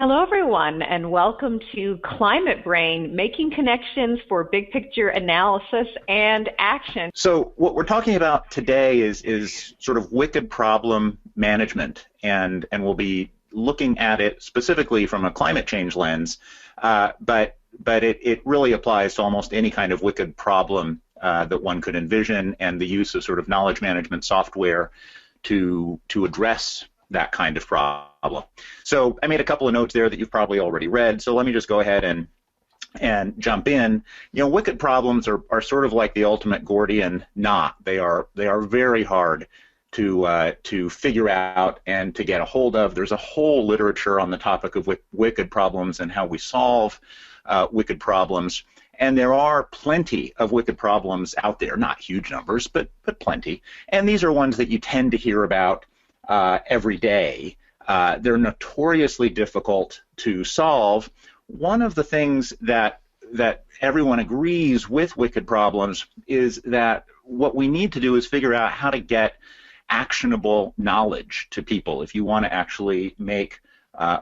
Hello, everyone, and welcome to Climate Brain, making connections for big picture analysis and action. So what we're talking about today is sort of wicked problem management, and we'll be looking at it specifically from a climate change lens, but it really applies to almost any kind of wicked problem that one could envision, and the use of sort of knowledge management software to address that kind of problem. So I made a couple of notes there that you've probably already read, so let me just go ahead and jump in. You know, wicked problems are sort of like the ultimate Gordian knot. They are very hard to figure out and to get a hold of. There's a whole literature on the topic of wicked problems and how we solve wicked problems. And there are plenty of wicked problems out there, not huge numbers, but plenty. And these are ones that you tend to hear about every day. They're notoriously difficult to solve. One of the things that everyone agrees with wicked problems is that what we need to do is figure out how to get actionable knowledge to people if you want to actually make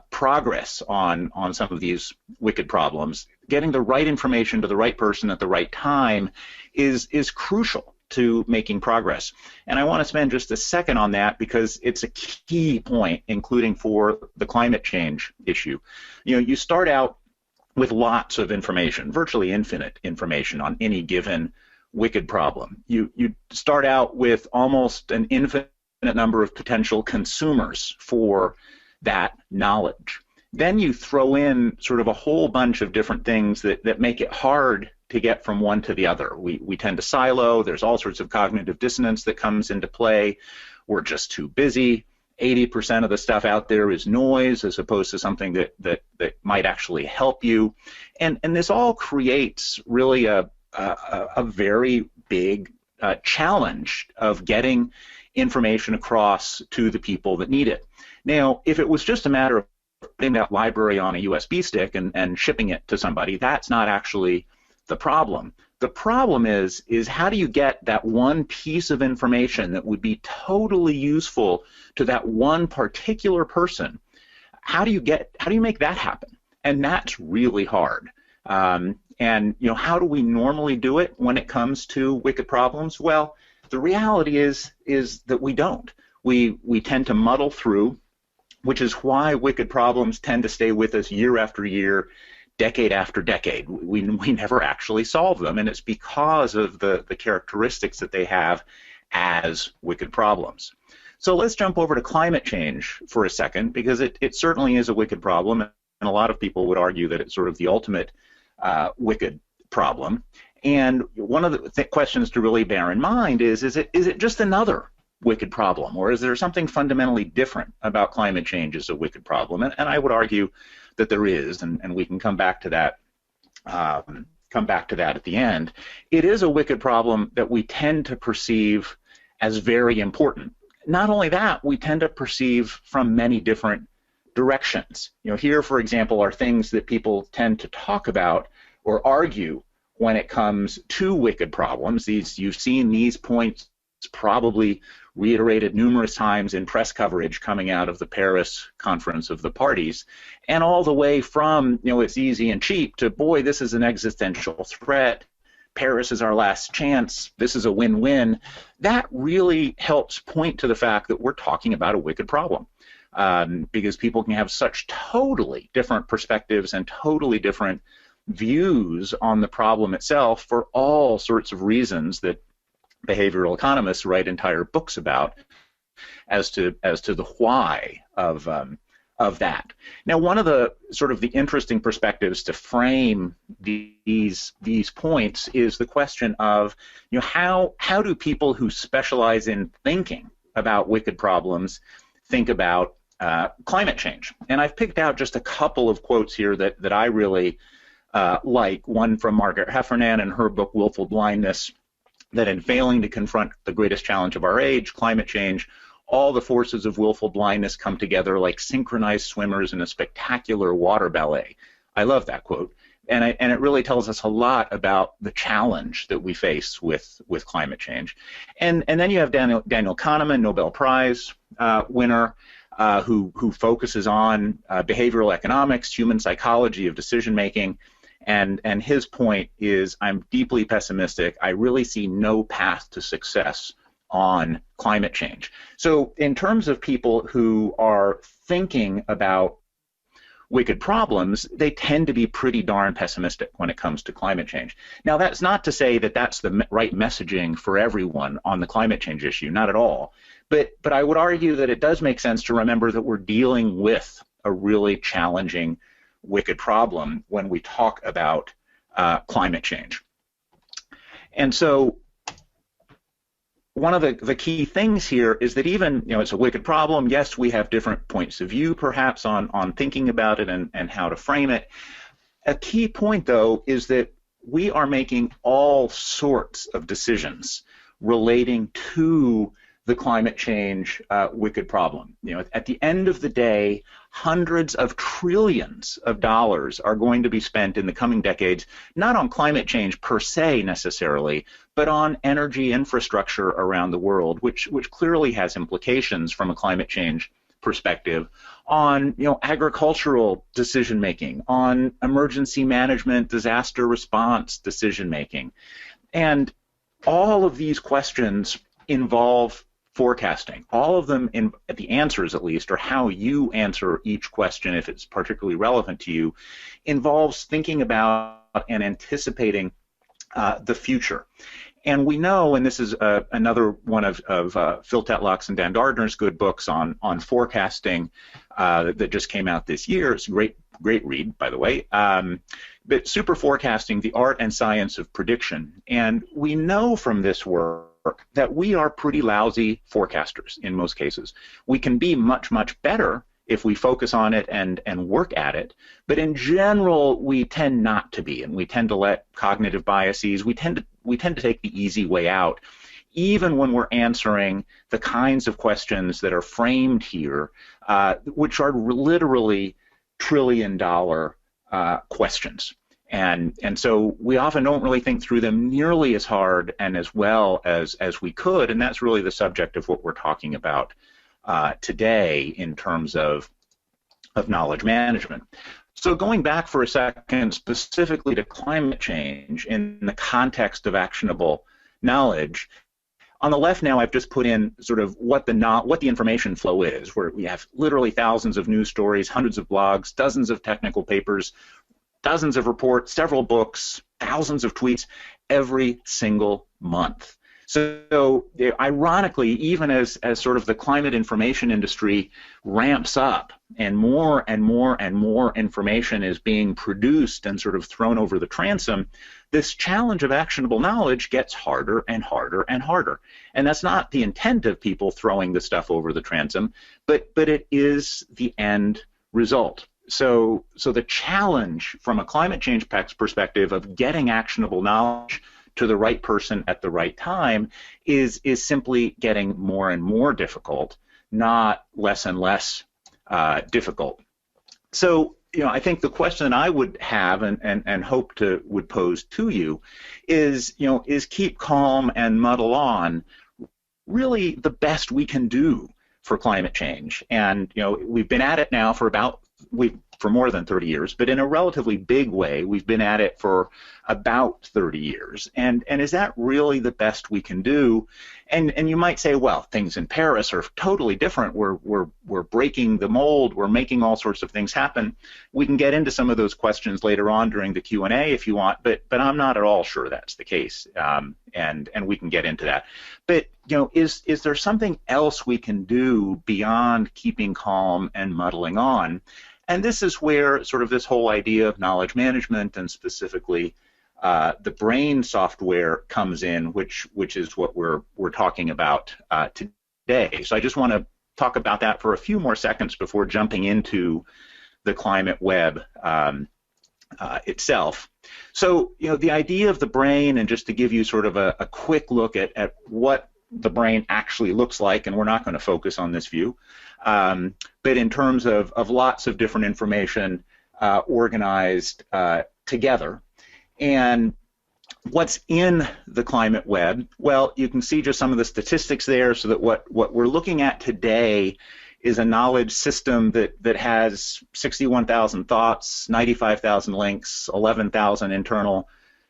progress on some of these wicked problems. Getting the right information to the right person at the right time is crucial to making progress. And I want to spend just a second on that because it's a key point, including for the climate change issue. You know, you start out with lots of information, virtually infinite information on any given wicked problem. You start out with almost an infinite number of potential consumers for that knowledge. Then you throw in sort of a whole bunch of different things that make it hard to get from one to the other. We tend to silo. There's all sorts of cognitive dissonance that comes into play. We're just too busy. 80% of the stuff out there is noise as opposed to something that might actually help you. And this all creates really a very big challenge of getting information across to the people that need it. Now, if it was just a matter of putting that library on a USB stick and shipping it to somebody, that's not actually the problem. The problem is how do you get that one piece of information that would be totally useful to that one particular person? How do you make that happen? And that's really hard. And you know, how do we normally do it when it comes to wicked problems? Well, the reality is that we don't. We tend to muddle through, which is why wicked problems tend to stay with us year after year, decade after decade. We never actually solve them, and it's because of the characteristics that they have as wicked problems. So let's jump over to climate change for a second, because it certainly is a wicked problem, and a lot of people would argue that it's sort of the ultimate wicked problem. And one of the questions to really bear in mind is it just another wicked problem, or is there something fundamentally different about climate change as a wicked problem? And I would argue that there is, and we can come back to that at the end. It is a wicked problem that we tend to perceive as very important. Not only that, we tend to perceive from many different directions. You know, here, for example, are things that people tend to talk about or argue when it comes to wicked problems. You've seen these points probably reiterated numerous times in press coverage coming out of the Paris Conference of the Parties, and all the way from, you know, it's easy and cheap to, boy, this is an existential threat, Paris is our last chance, this is a win-win. That really helps point to the fact that we're talking about a wicked problem, because people can have such totally different perspectives and totally different views on the problem itself for all sorts of reasons that behavioral economists write entire books about as to the why of that. Now, one of the sort of the interesting perspectives to frame these points is the question of, you know, how do people who specialize in thinking about wicked problems think about climate change? And I've picked out just a couple of quotes here that I really like. One from Margaret Heffernan in her book Willful Blindness, that in failing to confront the greatest challenge of our age, climate change, all the forces of willful blindness come together like synchronized swimmers in a spectacular water ballet. I love that quote. And it really tells us a lot about the challenge that we face with climate change. And then you have Daniel Kahneman, Nobel Prize winner, who focuses on behavioral economics, human psychology of decision making, and his point is, I'm deeply pessimistic. I really see no path to success on climate change. So in terms of people who are thinking about wicked problems, they tend to be pretty darn pessimistic when it comes to climate change. Now, that's not to say that that's the right messaging for everyone on the climate change issue, not at all. But I would argue that it does make sense to remember that we're dealing with a really challenging, wicked problem when we talk about climate change. And so one of the key things here is that even, it's a wicked problem. Yes, we have different points of view, perhaps, on thinking about it and how to frame it. A key point, though, is that we are making all sorts of decisions relating to the climate change wicked problem. At the end of the day, hundreds of trillions of dollars are going to be spent in the coming decades, not on climate change per se necessarily, but on energy infrastructure around the world, which clearly has implications from a climate change perspective on agricultural decision making, on emergency management, disaster response decision making. And all of these questions involve forecasting. All of them, the answers at least, or how you answer each question if it's particularly relevant to you, involves thinking about and anticipating the future. And we know, and this is another one of Phil Tetlock's and Dan Gardner's good books on forecasting that just came out this year. It's a great read, by the way. But Super Forecasting, the Art and Science of Prediction. And we know from this work that we are pretty lousy forecasters in most cases. We can be much, much better if we focus on it and work at it. But in general, we tend not to be, and we tend to let cognitive biases, we tend to take the easy way out, even when we're answering the kinds of questions that are framed here, which are literally trillion-dollar questions. And so we often don't really think through them nearly as hard and as well as we could, and that's really the subject of what we're talking about today in terms of knowledge management. So going back for a second specifically to climate change in the context of actionable knowledge, on the left now I've just put in sort of what the information flow is, where we have literally thousands of news stories, hundreds of blogs, dozens of technical papers, dozens of reports, several books, thousands of tweets every single month. So ironically, even as sort of the climate information industry ramps up and more information is being produced and sort of thrown over the transom, this challenge of actionable knowledge gets harder and harder and harder. And that's not the intent of people throwing the stuff over the transom, but it is the end result. So the challenge from a climate change perspective of getting actionable knowledge to the right person at the right time is simply getting more and more difficult, not less and less difficult. So I think the question I would have and hope would pose to you is keep calm and muddle on really the best we can do for climate change. And we've been at it now for more than 30 years, but in a relatively big way, we've been at it for about 30 years. And is that really the best we can do? And you might say, well, things in Paris are totally different. We're breaking the mold. We're making all sorts of things happen. We can get into some of those questions later on during the Q&A if you want, but I'm not at all sure that's the case. And we can get into that. But is there something else we can do beyond keeping calm and muddling on? And this is where sort of this whole idea of knowledge management and specifically the brain software comes in, which is what we're talking about today. So I just want to talk about that for a few more seconds before jumping into the climate web itself. So the idea of the brain, and just to give you sort of a quick look at what the brain actually looks like, and we're not going to focus on this view, but in terms of lots of different information organized together. And what's in the climate web? Well, you can see just some of the statistics there, so that what we're looking at today is a knowledge system that has 61,000 thoughts, 95,000 links, 11,000 internal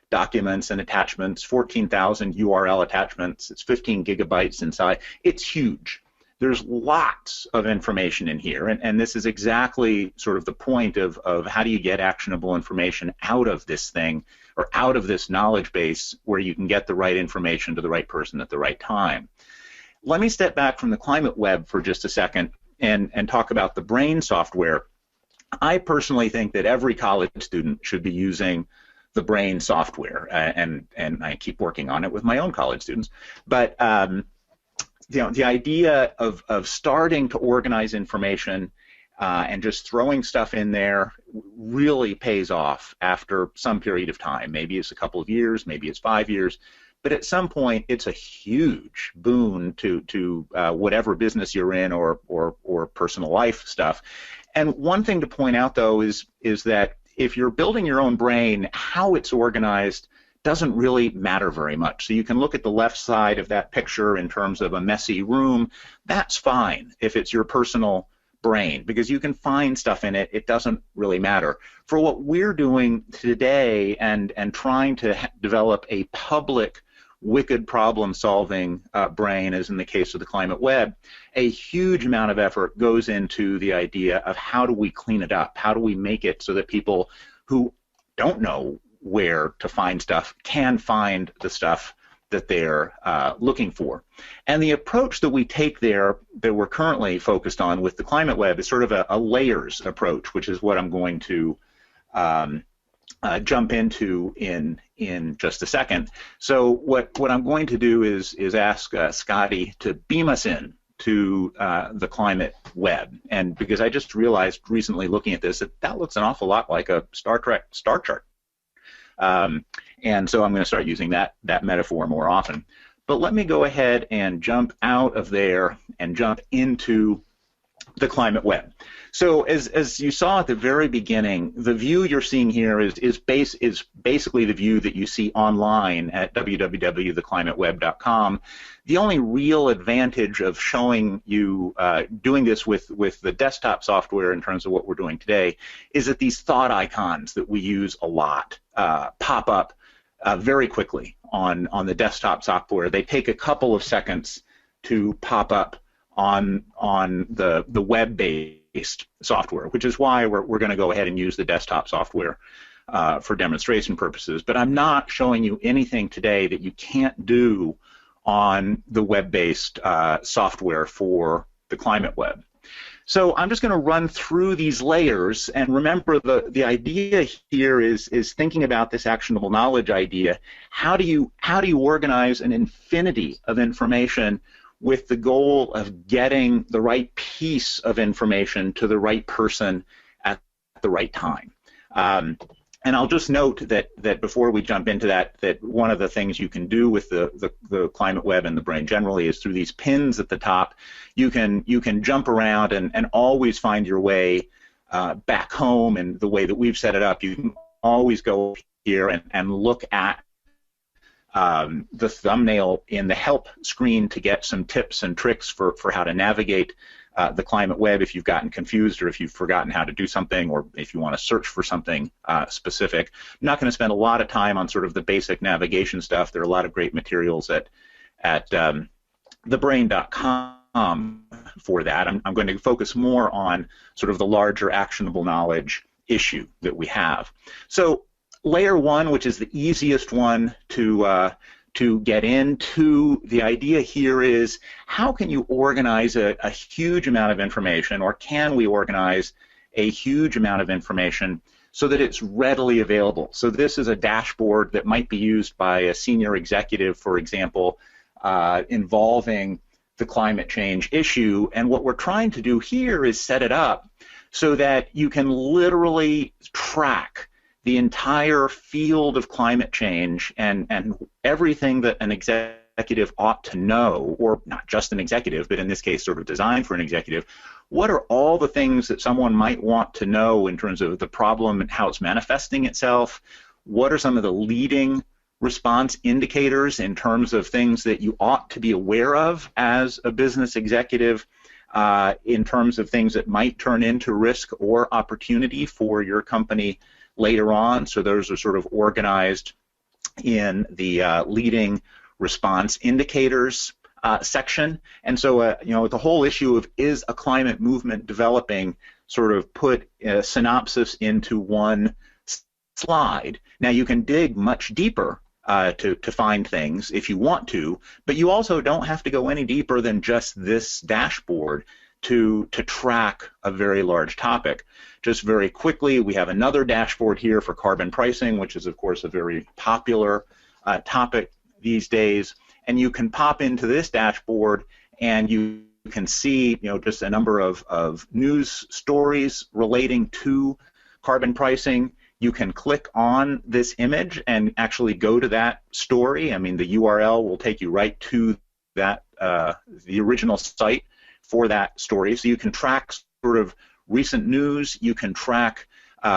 documents and attachments, 14,000 URL attachments. It's 15 gigabytes inside. It's huge. There's lots of information in here, and this is exactly sort of the point of how do you get actionable information out of this thing, or out of this knowledge base, where you can get the right information to the right person at the right time. Let me step back from the climate web for just a second and talk about the brain software. I personally think that every college student should be using the brain software, and I keep working on it with my own college students. But the idea of starting to organize information and just throwing stuff in there really pays off after some period of time. Maybe it's a couple of years, maybe it's 5 years, but at some point it's a huge boon to whatever business you're in or personal life stuff. And one thing to point out, though, is that if you're building your own brain, how it's organized doesn't really matter very much. So you can look at the left side of that picture in terms of a messy room. That's fine if it's your personal brain, because you can find stuff in it. It doesn't really matter. For what we're doing today and trying to develop a public wicked problem-solving brain, as in the case of the climate web, a huge amount of effort goes into the idea of how do we clean it up? How do we make it so that people who don't know where to find stuff can find the stuff that they're looking for? And the approach that we take there, that we're currently focused on with the climate web, is sort of a layers approach, which is what I'm going to jump into in just a second. So what I'm going to do is ask Scotty to beam us in to the climate web. And because I just realized recently looking at this that looks an awful lot like a Star Trek star chart. And so I'm going to start using that metaphor more often. But let me go ahead and jump out of there and jump into the climate web. So as you saw at the very beginning, the view you're seeing here is basically the view that you see online at www.theclimateweb.com. The only real advantage of showing you doing this with the desktop software in terms of what we're doing today is that these thought icons that we use a lot pop up very quickly on the desktop software. They take a couple of seconds to pop up on the web-based software, which is why we're going to go ahead and use the desktop software for demonstration purposes. But I'm not showing you anything today that you can't do on the web-based software for the climate web. So I'm just going to run through these layers, and remember the idea here is thinking about this actionable knowledge idea. How do you organize an infinity of information with the goal of getting the right piece of information to the right person at the right time? And I'll just note that before we jump into that one of the things you can do with the climate web and the brain generally is through these pins at the top, you can jump around and always find your way back home. And the way that we've set it up, you can always go here and look at the thumbnail in the help screen to get some tips and tricks for how to navigate the climate web if you've gotten confused or if you've forgotten how to do something or if you want to search for something specific. I'm not going to spend a lot of time on sort of the basic navigation stuff. There are a lot of great materials at thebrain.com for that. I'm going to focus more on sort of the larger actionable knowledge issue that we have. So layer one, which is the easiest one to get into, the idea here is how can you organize a huge amount of information, or can we organize a huge amount of information so that it's readily available? So this is a dashboard that might be used by a senior executive, for example, involving the climate change issue. And what we're trying to do here is set it up so that you can literally track the entire field of climate change and everything that an executive ought to know, or not just an executive, but in this case sort of designed for an executive. What are all the things that someone might want to know in terms of the problem and how it's manifesting itself? What are some of the leading response indicators in terms of things that you ought to be aware of as a business executive? in terms of things that might turn into risk or opportunity for your company later on. So those are sort of organized in the leading response indicators section. And so, the whole issue of is a climate movement developing sort of put a synopsis into one slide. Now, you can dig much deeper to find things if you want to, but you also don't have to go any deeper than just this dashboard to track a very large topic. Just very quickly, we have another dashboard here for carbon pricing, which is, of course, a very popular topic these days. And you can pop into this dashboard and you can see, just a number of news stories relating to carbon pricing. You can click on this image and actually go to that story. I mean, the URL will take you right to that the original site for that story. So you can track sort of recent news. You can track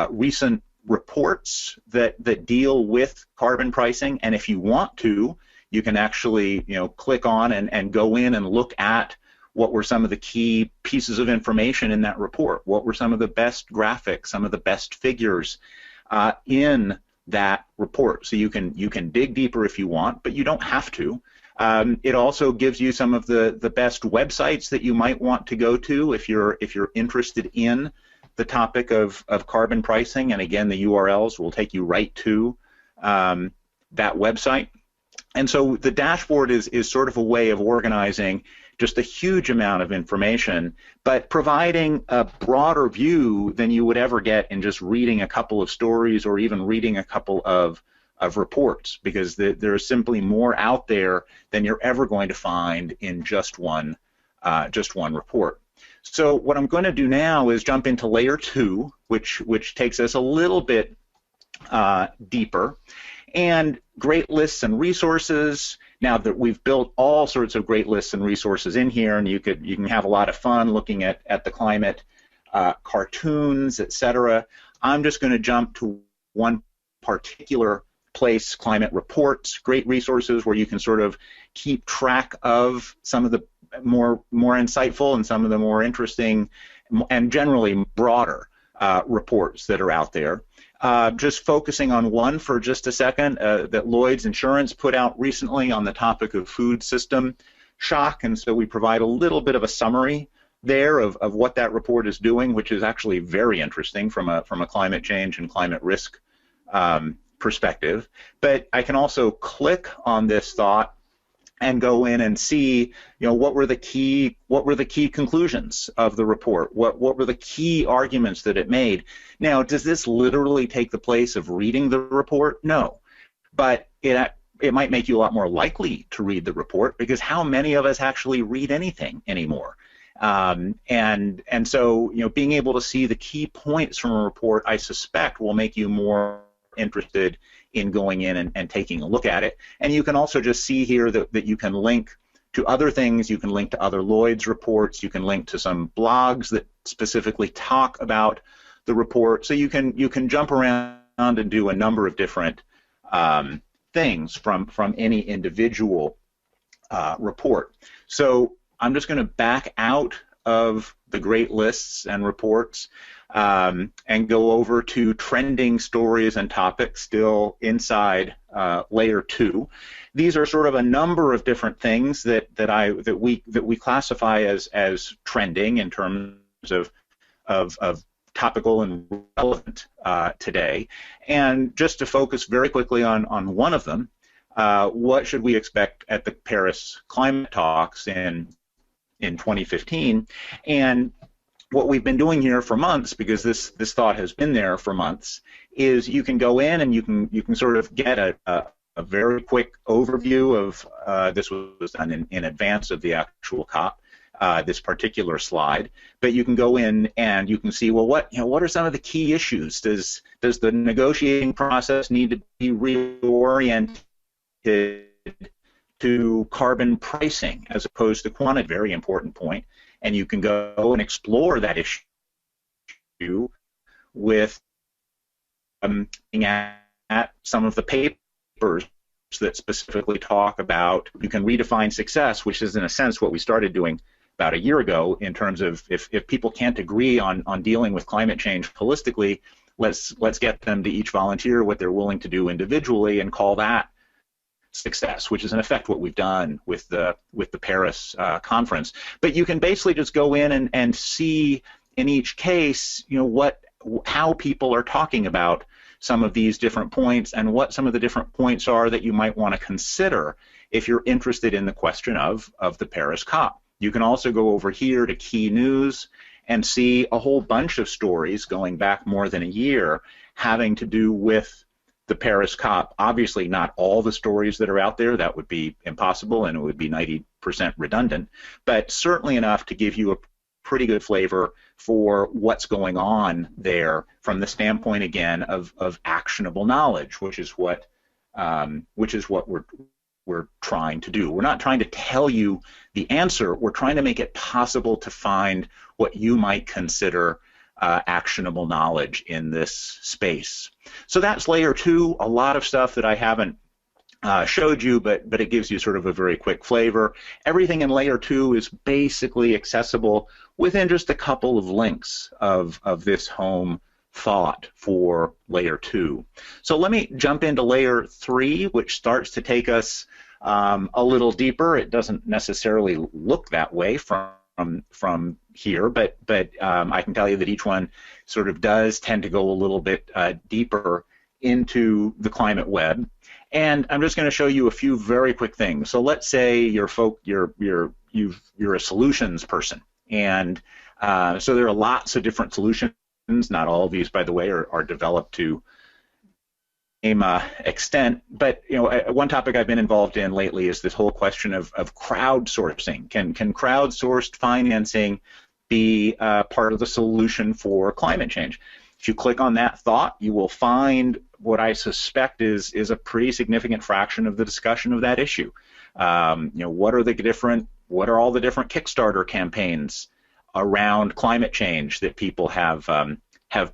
recent reports that deal with carbon pricing. And if you want to, you can actually click on and go in and look at what were some of the key pieces of information in that report. What were some of the best graphics, some of the best figures in that report. So you can dig deeper if you want, but you don't have to. It also gives you some of the best websites that you might want to go to if you're interested in the topic of carbon pricing. And again, the URLs will take you right to that website. And so the dashboard is sort of a way of organizing just a huge amount of information, but providing a broader view than you would ever get in just reading a couple of stories or even reading a couple of reports, because there is simply more out there than you're ever going to find in just one report. So what I'm going to do now is jump into layer 2, which takes us a little bit deeper. And great lists and resources. Now that we've built all sorts of great lists and resources in here, and you can have a lot of fun looking at the climate cartoons, etc. I'm just going to jump to one particular place, climate reports, great resources where you can sort of keep track of some of the more insightful and some of the more interesting and generally broader reports that are out there. Just focusing on one for just a second that Lloyd's Insurance put out recently on the topic of food system shock, and so we provide a little bit of a summary there of what that report is doing, which is actually very interesting from a climate change and climate risk perspective. But I can also click on this thought and go in and see, what were the key conclusions of the report? What were the key arguments that it made? Now, does this literally take the place of reading the report? No, but it might make you a lot more likely to read the report, because how many of us actually read anything anymore? And so, being able to see the key points from a report, I suspect, will make you more interested in going in and taking a look at it. And you can also just see here that you can link to other things. You can link to other Lloyd's reports. You can link to some blogs that specifically talk about the report. So you can jump around and do a number of different things from any individual report. So I'm just going to back out of the great lists and reports and go over to trending stories and topics, still inside layer 2. These are sort of a number of different things that we classify as trending in terms of topical and relevant today. And just to focus very quickly on one of them, what should we expect at the Paris climate talks in 2015? And what we've been doing here for months, because this thought has been there for months, is you can go in and you can sort of get a very quick overview of this was done in advance of the actual COP, this particular slide. But you can go in and you can see, well, what are some of the key issues? Does the negotiating process need to be reoriented to carbon pricing as opposed to quantity? Very important point. And you can go and explore that issue with looking at some of the papers that specifically talk about, you can redefine success, which is in a sense what we started doing about a year ago in terms of if people can't agree on dealing with climate change holistically, let's get them to each volunteer what they're willing to do individually and call that success, which is in effect what we've done with the Paris conference. But you can basically just go in and see in each case, how people are talking about some of these different points and what some of the different points are that you might want to consider if you're interested in the question of the Paris COP. You can also go over here to Key News and see a whole bunch of stories going back more than a year having to do with the Paris COP. Obviously not all the stories that are out there, that would be impossible and it would be 90% redundant, but certainly enough to give you a pretty good flavor for what's going on there from the standpoint again of actionable knowledge, which is what we're trying to do. We're not trying to tell you the answer, we're trying to make it possible to find what you might consider actionable knowledge in this space. So that's layer 2, a lot of stuff that I haven't showed you, but it gives you sort of a very quick flavor. Everything in layer 2 is basically accessible within just a couple of links of this home thought for layer 2. So let me jump into layer 3, which starts to take us a little deeper. It doesn't necessarily look that way from here, but I can tell you that each one sort of does tend to go a little bit deeper into the climate web. And I'm just going to show you a few very quick things. So let's say you're a solutions person, and so there are lots of different solutions. Not all of these, by the way, are developed to the same extent. But one topic I've been involved in lately is this whole question of crowdsourcing. Can crowdsourced financing be part of the solution for climate change? If you click on that thought, you will find what I suspect is a pretty significant fraction of the discussion of that issue. What are all the different Kickstarter campaigns around climate change that people have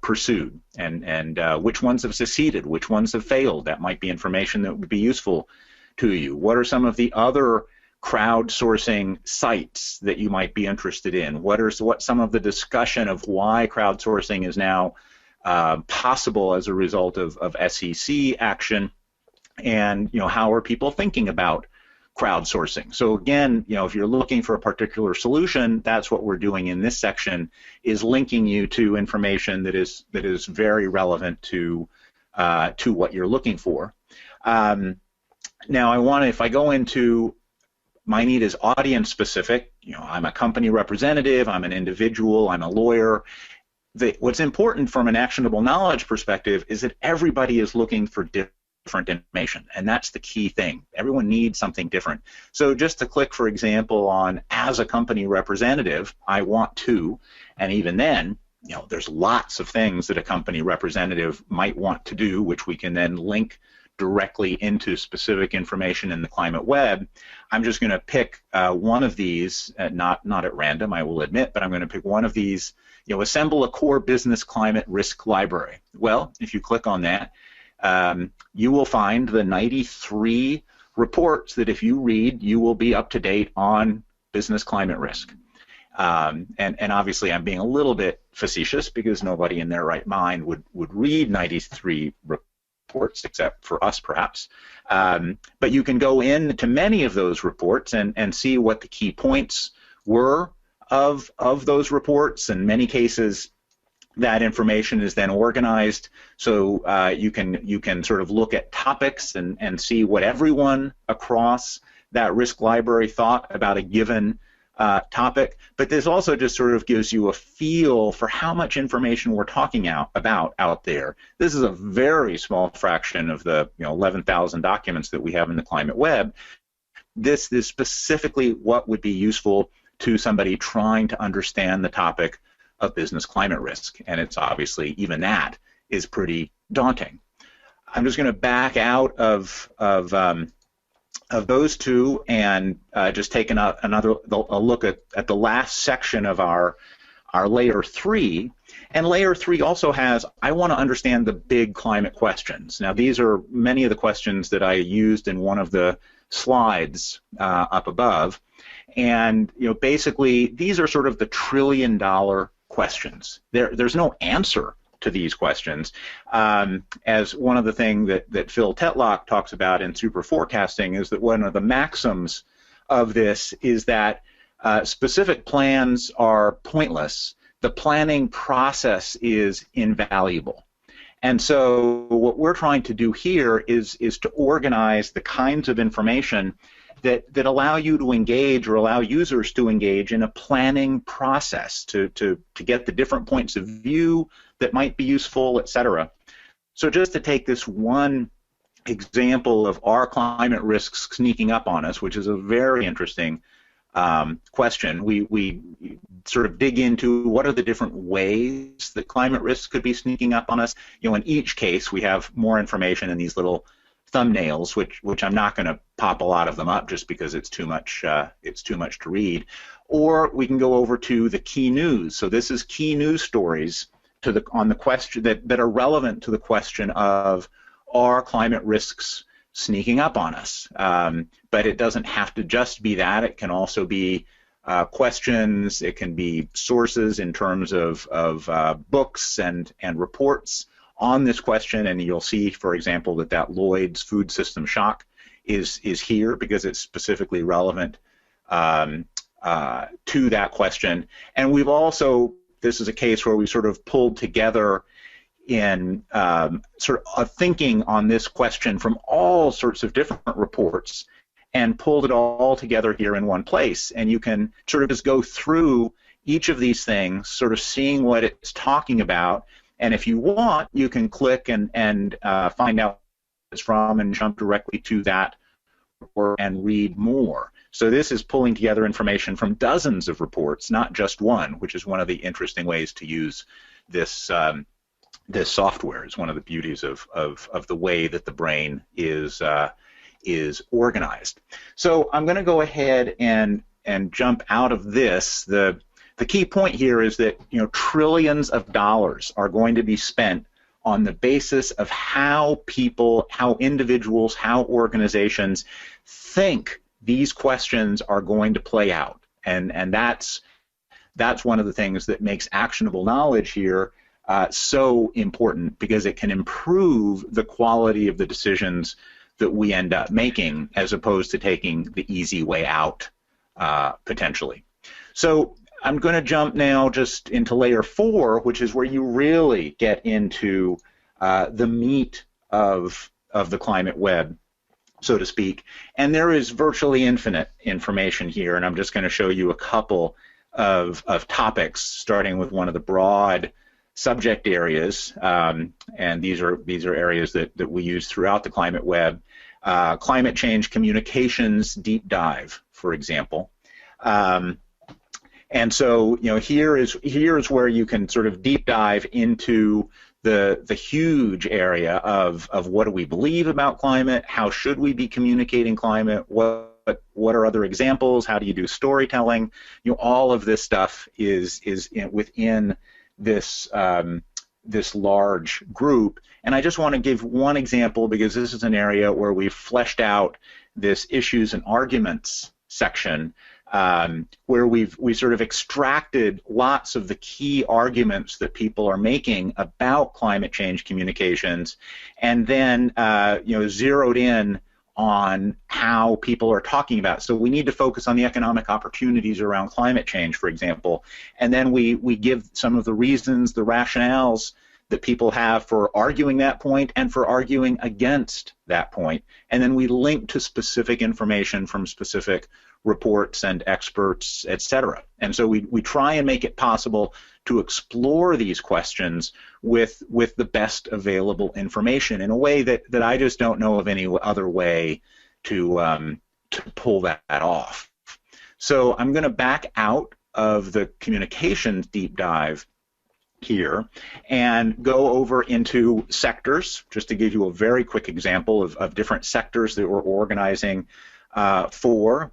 pursued, and which ones have succeeded, which ones have failed? That might be information that would be useful to you. What are some of the other crowdsourcing sites that you might be interested in? What's some of the discussion of why crowdsourcing is now possible as a result of SEC action, and how are people thinking about crowdsourcing? So again, if you're looking for a particular solution, that's what we're doing in this section, is linking you to information that is very relevant to what you're looking for. Now if I go into my need is audience specific, I'm a company representative, I'm an individual, I'm a lawyer. What's important from an actionable knowledge perspective is that everybody is looking for different information, and that's the key thing. Everyone needs something different. So just to click, for example, on as a company representative, I want to, and even then, there's lots of things that a company representative might want to do, which we can then link directly into specific information in the climate web. I'm just going to pick one of these, not at random, I will admit, but I'm going to pick one of these. Assemble a core business climate risk library. Well, if you click on that, you will find the 93 reports that if you read, you will be up to date on business climate risk. And obviously I'm being a little bit facetious because nobody in their right mind would read 93 reports, except for us perhaps. But you can go into many of those reports and see what the key points were of those reports. In many cases, that information is then organized, so you can sort of look at topics and see what everyone across that risk library thought about a given topic. But this also just sort of gives you a feel for how much information we're talking about out there. This is a very small fraction of the 11,000 documents that we have in the climate web. This is specifically what would be useful to somebody trying to understand the topic of business climate risk, and it's obviously, even that is pretty daunting. I'm just going to back out of those two and just take a look at the last section of our our layer 3. And layer 3 also has, I want to understand the big climate questions. Now, these are many of the questions that I used in one of the slides up above. And basically, these are sort of the trillion-dollar questions. There's no answer to these questions. As one of the things that Phil Tetlock talks about in super forecasting is that one of the maxims of this is that specific plans are pointless. The planning process is invaluable. And so what we're trying to do here is to organize the kinds of information that allow you to engage or allow users to engage in a planning process to get the different points of view that might be useful, etc. So just to take this one example of are climate risks sneaking up on us, which is a very interesting question, we sort of dig into what are the different ways that climate risks could be sneaking up on us. In each case, we have more information in these little thumbnails, which I'm not going to pop a lot of them up just because it's too much to read. Or we can go over to the key news. So this is key news stories on the question that are relevant to the question of are climate risks sneaking up on us? But it doesn't have to just be that. It can also be questions. It can be sources in terms of books and reports on this question, and you'll see, for example, that Lloyd's food system shock is here because it's specifically relevant to that question. And we've also, this is a case where we sort of pulled together in sort of thinking on this question from all sorts of different reports and pulled it all together here in one place. And you can sort of just go through each of these things, sort of seeing what it's talking about. And if you want, you can click and find out what it's from and jump directly to that report and read more. So this is pulling together information from dozens of reports, not just one, which is one of the interesting ways to use this this software. Is one of the beauties of the way that the brain is organized. So I'm going to go ahead and jump out of this. The key point here is that trillions of dollars are going to be spent on the basis of how people, how individuals, how organizations think these questions are going to play out, and that's one of the things that makes actionable knowledge here so important, because it can improve the quality of the decisions that we end up making as opposed to taking the easy way out potentially. So I'm going to jump now just into layer 4, which is where you really get into the meat of the climate web, so to speak. And there is virtually infinite information here, and I'm just going to show you a couple of topics, starting with one of the broad subject areas, and these are areas that we use throughout the climate web. Climate change communications deep dive, for example. And so, here is where you can sort of deep dive into the huge area of what do we believe about climate, how should we be communicating climate, what are other examples, how do you do storytelling, all of this stuff is within this this large group. And I just want to give one example, because this is an area where we've fleshed out this issues and arguments section, where we sort of extracted lots of the key arguments that people are making about climate change communications, and then zeroed in on how people are talking about it. So we need to focus on the economic opportunities around climate change, for example, and then we give some of the reasons, the rationales that people have for arguing that point and for arguing against that point, and then we link to specific information from specific reports and experts, etc. And so we try and make it possible to explore these questions with the best available information in a way that I just don't know of any other way to pull that off. So I'm going to back out of the communications deep dive here and go over into sectors, just to give you a very quick example of different sectors that we're organizing for.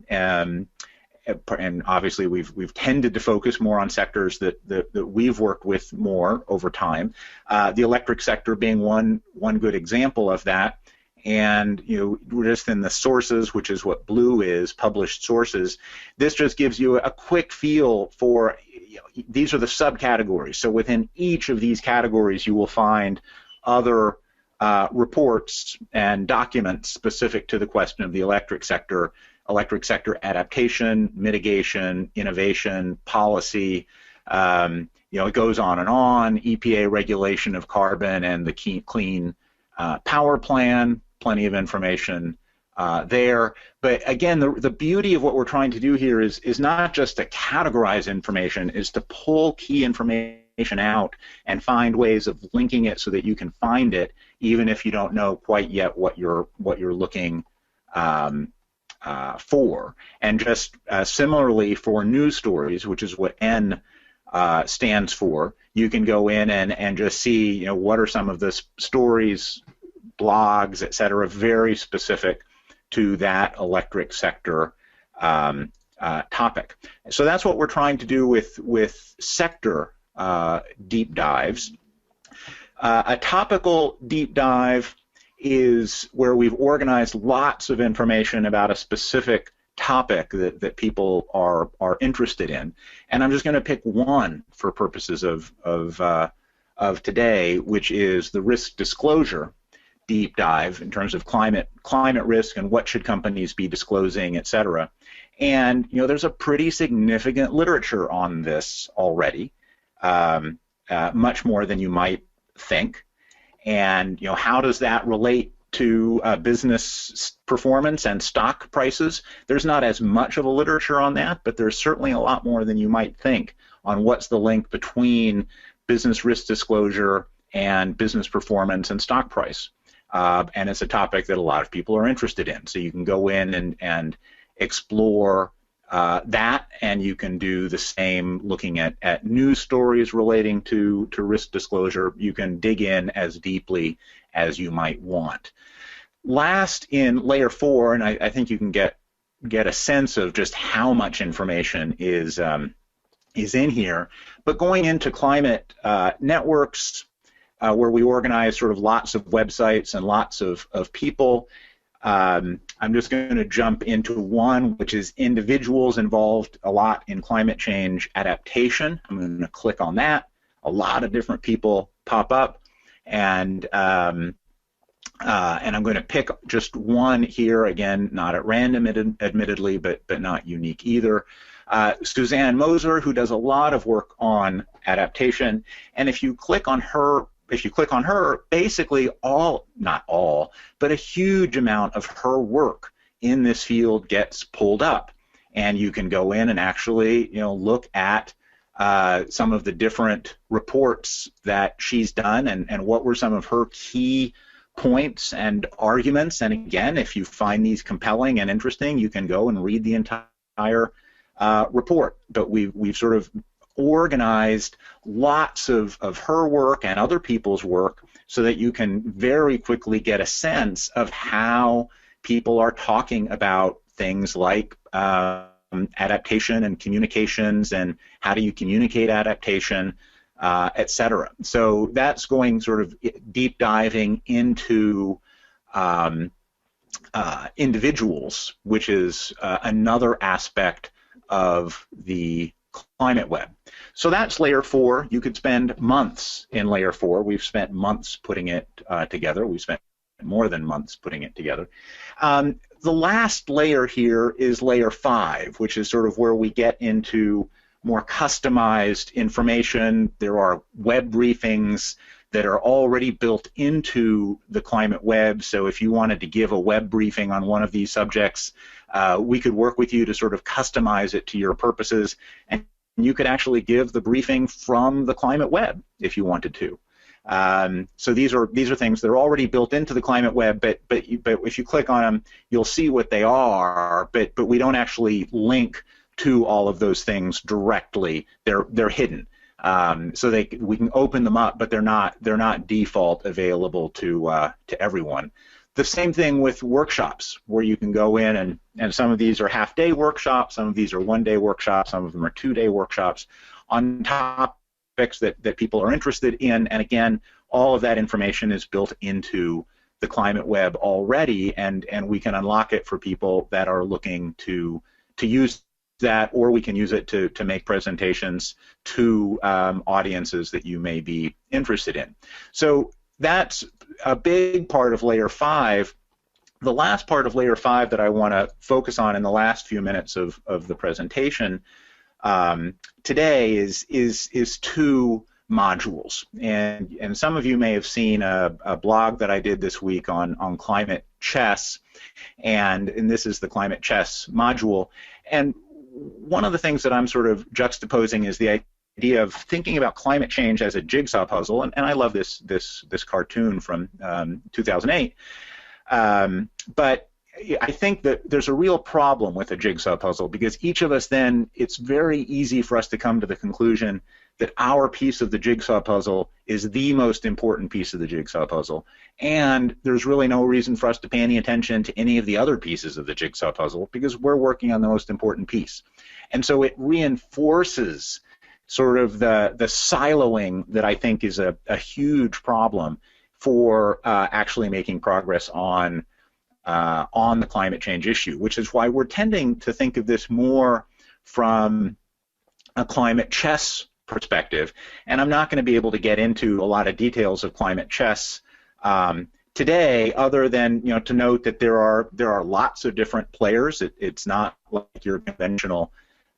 and obviously we've tended to focus more on sectors that we've worked with more over time. The electric sector being one good example of that. And we're just in the sources, which is what blue is, published sources. This just gives you a quick feel for, these are the subcategories. So within each of these categories, you will find other reports and documents specific to the question of the electric sector adaptation, mitigation, innovation, policy. It goes on and on. EPA regulation of carbon and the clean power plan. Plenty of information there. But again, the beauty of what we're trying to do here is not just to categorize information, is to pull key information out and find ways of linking it so that you can find it, even if you don't know quite yet what you're looking for. And just similarly for news stories, which is what N stands for, you can go in and just see what are some of the stories, blogs, etc., very specific to that electric sector topic. So that's what we're trying to do with sector deep dives. A topical deep dive is where we've organized lots of information about a specific topic that people are interested in, and I'm just going to pick one for purposes of today, which is the risk disclosure deep dive in terms of climate risk and what should companies be disclosing, etc. And there's a pretty significant literature on this already, much more than you might think. And how does that relate to business performance and stock prices? There's not as much of a literature on that, but there's certainly a lot more than you might think on what's the link between business risk disclosure and business performance and stock price. And it's a topic that a lot of people are interested in. So you can go in and explore that, and you can do the same looking at news stories relating to risk disclosure. You can dig in as deeply as you might want. Last, in layer 4, and I think you can get a sense of just how much information is in here, but going into climate networks, where we organize sort of lots of websites and lots of people. I'm just going to jump into one, which is individuals involved a lot in climate change adaptation. I'm going to click on that. A lot of different people pop up, and I'm going to pick just one here, again, not at random, admittedly, but not unique either. Suzanne Moser, who does a lot of work on adaptation, and if you click on her, basically not all, but a huge amount of her work in this field gets pulled up, and you can go in and actually, look at some of the different reports that she's done, and what were some of her key points and arguments. And again, if you find these compelling and interesting, you can go and read the entire report. But we've sort of organized lots of her work and other people's work so that you can very quickly get a sense of how people are talking about things like adaptation and communications, and how do you communicate adaptation, etc. So that's going sort of deep diving into individuals, which is another aspect of the climate web. So that's layer 4. You could spend months in layer 4. We've spent months putting it together. We've spent more than months putting it together. The last layer here is layer 5, which is sort of where we get into more customized information. There are web briefings that are already built into the climate web. So if you wanted to give a web briefing on one of these subjects, we could work with you to sort of customize it to your purposes, and you could actually give the briefing from the climate web if you wanted to. So these are things that are already built into the climate web, but if you click on them, you'll see what they are. But we don't actually link to all of those things directly. They're hidden. So we can open them up, but they're not default available to everyone. The same thing with workshops, where you can go in and some of these are half-day workshops, some of these are one-day workshops, some of them are two-day workshops on topics that people are interested in. And again, all of that information is built into the Climate Web already, and we can unlock it for people that are looking to use that, or we can use it to make presentations to audiences that you may be interested in. So that's a big part of Layer 5. The last part of Layer 5 that I want to focus on in the last few minutes of the presentation today is two modules. And some of you may have seen a blog that I did this week on climate chess, and this is the climate chess module. And one of the things that I'm sort of juxtaposing is the idea of thinking about climate change as a jigsaw puzzle, and I love this cartoon from 2008. But I think that there's a real problem with a jigsaw puzzle, because each of us then, it's very easy for us to come to the conclusion that our piece of the jigsaw puzzle is the most important piece of the jigsaw puzzle, and there's really no reason for us to pay any attention to any of the other pieces of the jigsaw puzzle, because we're working on the most important piece. And so it reinforces sort of the siloing that I think is a huge problem for actually making progress on the climate change issue, which is why we're tending to think of this more from a climate chess perspective. And I'm not going to be able to get into a lot of details of climate chess today, other than to note that there are lots of different players. It's not like your conventional.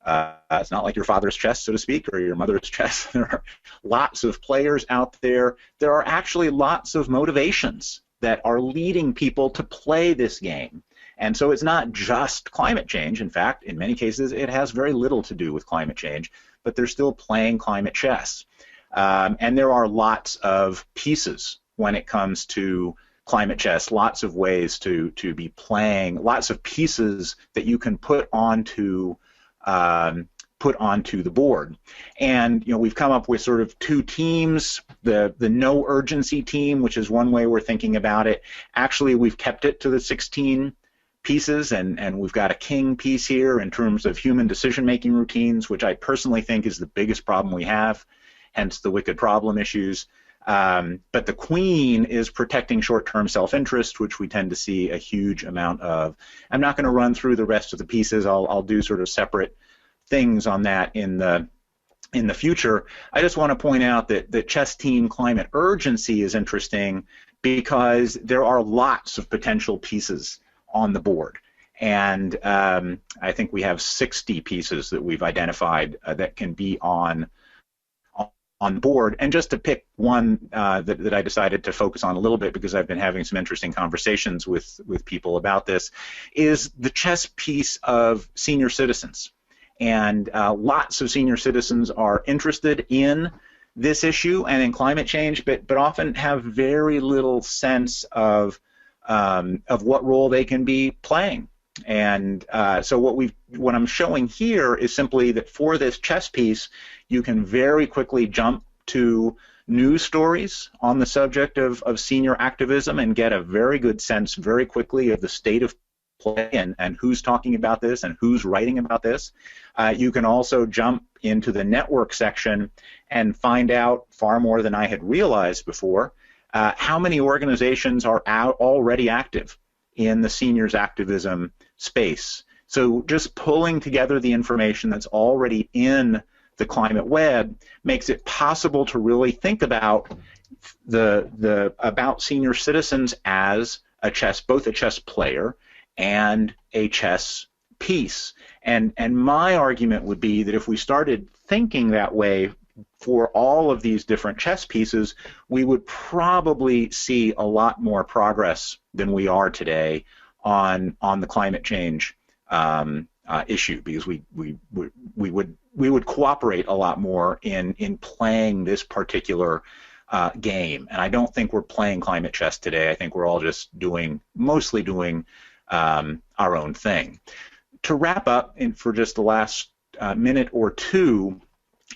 It's not like your father's chess, so to speak, or your mother's chess. There are lots of players out there. There are actually lots of motivations that are leading people to play this game. And so it's not just climate change. In fact, in many cases, it has very little to do with climate change, but they're still playing climate chess. And there are lots of pieces when it comes to climate chess, lots of ways to be playing, lots of pieces that you can put onto the board. And we've come up with sort of two teams. The no urgency team, which is one way we're thinking about it. Actually, we've kept it to the 16 pieces, and we've got a king piece here in terms of human decision-making routines, which I personally think is the biggest problem we have, hence the wicked problem issues. But the queen is protecting short-term self-interest, which we tend to see a huge amount of. I'm not going to run through the rest of the pieces. I'll do sort of separate things on that in the future. I just want to point out that the chess team climate urgency is interesting because there are lots of potential pieces on the board. And I think we have 60 pieces that we've identified that can be on board. And just to pick one that I decided to focus on a little bit, because I've been having some interesting conversations with people about this, is the chess piece of senior citizens. And lots of senior citizens are interested in this issue and in climate change, but often have very little sense of what role they can be playing. And so what I'm showing here is simply that for this chess piece, you can very quickly jump to news stories on the subject of senior activism and get a very good sense very quickly of the state of play and who's talking about this and who's writing about this. You can also jump into the network section and find out far more than I had realized before how many organizations are already active in the seniors activism space. So just pulling together the information that's already in the climate web makes it possible to really think about about senior citizens as both a chess player and a chess piece. And my argument would be that if we started thinking that way for all of these different chess pieces, we would probably see a lot more progress than we are today on the climate change issue, because we would cooperate a lot more in playing this particular game. And I don't think we're playing climate chess today. I think we're all just mostly doing our own thing. To wrap up, for just the last minute or two,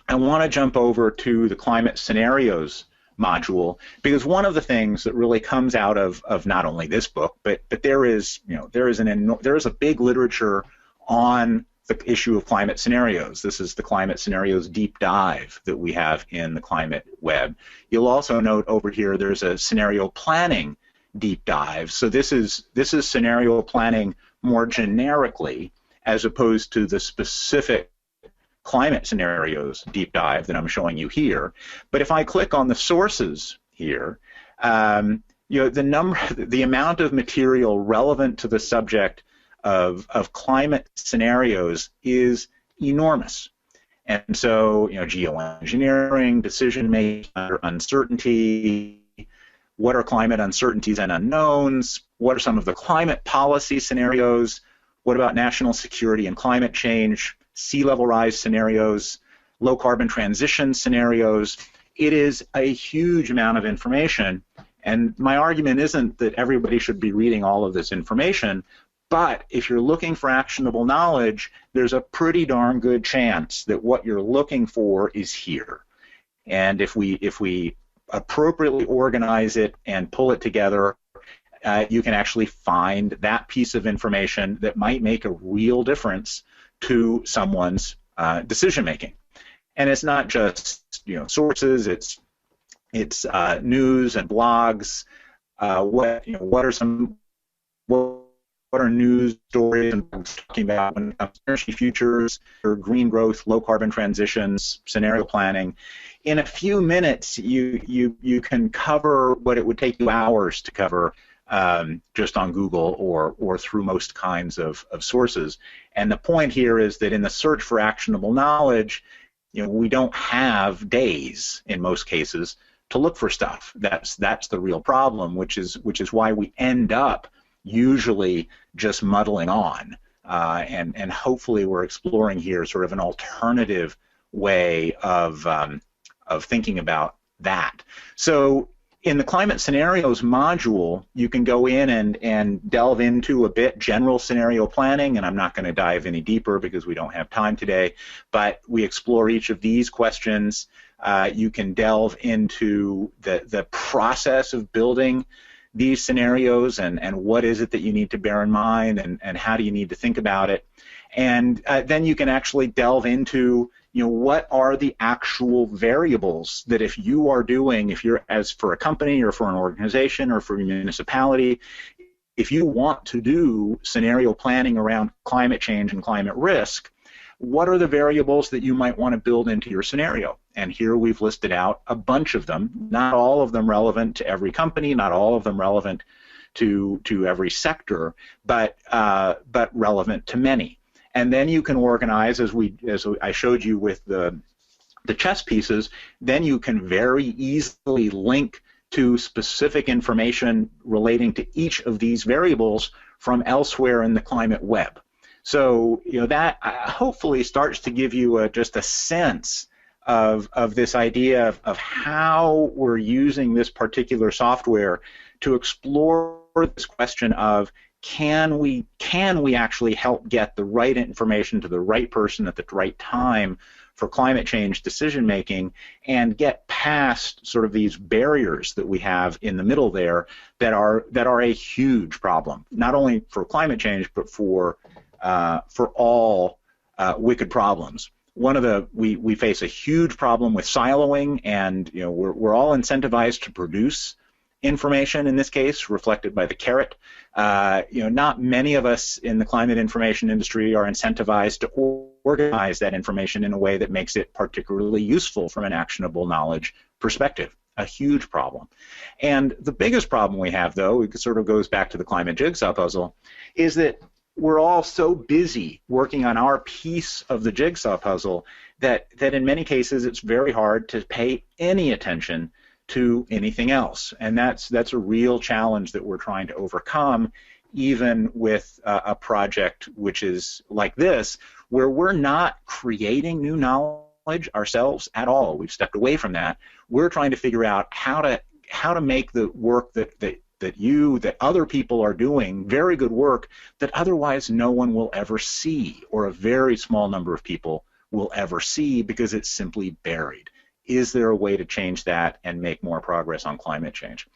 I want to jump over to the climate scenarios module, because one of the things that really comes out of not only this book, but there is a big literature on the issue of climate scenarios. This is the climate scenarios deep dive that we have in the climate web. You'll also note over here there's a scenario planning deep dive. So this is scenario planning more generically, as opposed to the specific climate scenarios deep dive that I'm showing you here. But if I click on the sources here, the amount of material relevant to the subject of climate scenarios is enormous. And so, geoengineering, decision making under uncertainty, what are climate uncertainties and unknowns, what are some of the climate policy scenarios, what about national security and climate change, sea level rise scenarios, low carbon transition scenarios. It is a huge amount of information, and my argument isn't that everybody should be reading all of this information, but if you're looking for actionable knowledge, there's a pretty darn good chance that what you're looking for is here. And if we appropriately organize it and pull it together, you can actually find that piece of information that might make a real difference to someone's decision making. And it's not just sources; it's news and blogs. What are news stories and talking about when it comes to energy futures, or green growth, low carbon transitions, scenario planning? In a few minutes, you can cover what it would take you hours to cover just on Google or through most kinds of sources. And the point here is that in the search for actionable knowledge, we don't have days in most cases to look for stuff. That's the real problem, which is why we end up usually just muddling on, and hopefully we're exploring here sort of an alternative way of thinking about that. So in the climate scenarios module, you can go in and delve into a bit general scenario planning, and I'm not going to dive any deeper because we don't have time today, but we explore each of these questions. You can delve into the process of building these scenarios and what is it that you need to bear in mind and how do you need to think about it. And then you can actually delve into what are the actual variables that if you're as for a company or for an organization or for a municipality, if you want to do scenario planning around climate change and climate risk, what are the variables that you might want to build into your scenario? And here we've listed out a bunch of them, not all of them relevant to every company, not all of them relevant to every sector, but relevant to many. And then you can organize, as I showed you with the chess pieces, then you can very easily link to specific information relating to each of these variables from elsewhere in the climate web. So that hopefully starts to give you just a sense of this idea of how we're using this particular software to explore this question of can we actually help get the right information to the right person at the right time for climate change decision making and get past sort of these barriers that we have in the middle there that are a huge problem, not only for climate change but for all wicked problems. We face a huge problem with siloing, and we're all incentivized to produce information, in this case reflected by the carrot. Not many of us in the climate information industry are incentivized to organize that information in a way that makes it particularly useful from an actionable knowledge perspective. A huge problem. And the biggest problem we have, though, it sort of goes back to the climate jigsaw puzzle, is that we're all so busy working on our piece of the jigsaw puzzle that in many cases it's very hard to pay any attention to anything else. And that's a real challenge that we're trying to overcome, even with a project which is like this, where we're not creating new knowledge ourselves at all. We've stepped away from that. We're trying to figure out how to make the work that other people are doing, very good work, that otherwise no one will ever see, or a very small number of people will ever see, because it's simply buried is there a way to change that and make more progress on climate change?